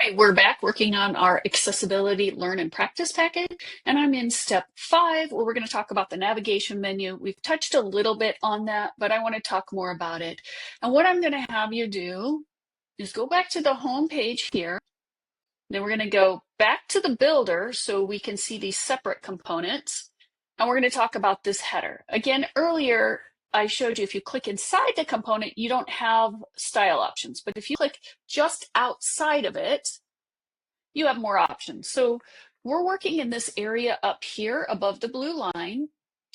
Hi, we're back working on our accessibility learn and practice package, and I'm in step 5 where we're going to talk about the navigation menu. We've touched a little bit on that, but I want to talk more about it. And what I'm going to have you do is go back to the home page here. Then we're going to go back to the builder so we can see these separate components. And we're going to talk about this header. Again, earlier I showed you if you click inside the component, you don't have style options. But if you click just outside of it, you have more options. So we're working in this area up here above the blue line,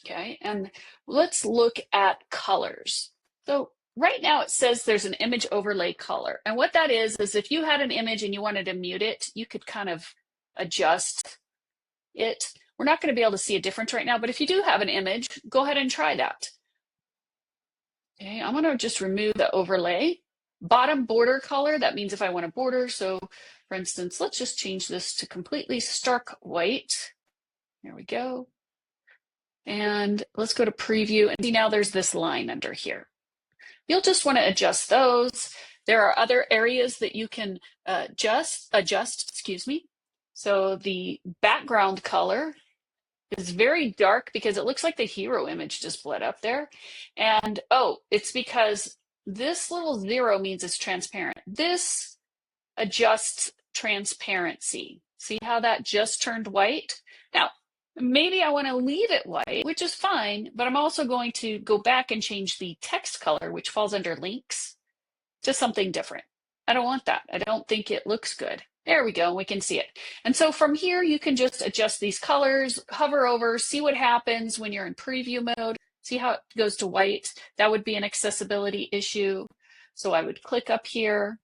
okay? And let's look at colors. So right now it says there's an image overlay color. And what that is if you had an image and you wanted to mute it, you could kind of adjust it. We're not going to be able to see a difference right now, but if you do have an image, go ahead and try that. Okay, I'm going to just remove the overlay. Bottom border color, that means if I want a border. So for instance, let's just change this to completely stark white. There we go. And let's go to preview and see now there's this line under here. You'll just want to adjust those. There are other areas that you can adjust, excuse me. So the background color is very dark because it looks like the hero image just bled up there. And oh, it's because this little 0 means it's transparent. This adjusts transparency. See how that just turned white? Now, maybe I want to leave it white, which is fine, but I'm also going to go back and change the text color, which falls under links, to something different. I don't want that. I don't think it looks good. There we go, we can see it. And so from here, you can just adjust these colors, hover over, see what happens when you're in preview mode, see how it goes to white. That would be an accessibility issue. So I would click up here,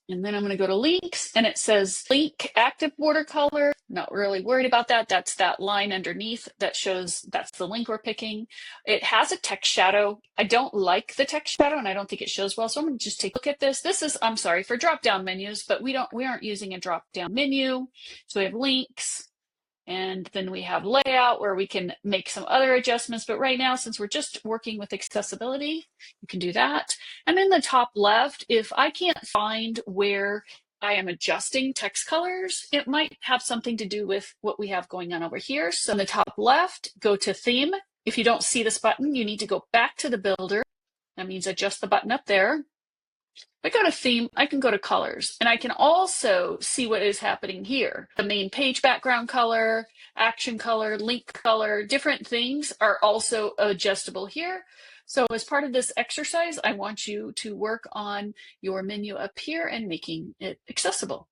and then I'm going to go to links, and it says link active border color. Not really worried about that. That's that line underneath that shows that's the link we're picking. It has a text shadow. I don't like the text shadow, and I don't think it shows well. So I'm going to just take a look at this. This is, I'm sorry, for drop-down menus, but we aren't using a drop-down menu. So we have links. And then we have layout where we can make some other adjustments. But right now, since we're just working with accessibility, you can do that. And in the top left, if I can't find where I am adjusting text colors, it might have something to do with what we have going on over here. So in the top left, go to theme. If you don't see this button, you need to go back to the builder. That means adjust the button up there. If I go to theme, I can go to colors, and I can also see what is happening here. The main page background color, action color, link color, different things are also adjustable here. So as part of this exercise, I want you to work on your menu up here and making it accessible.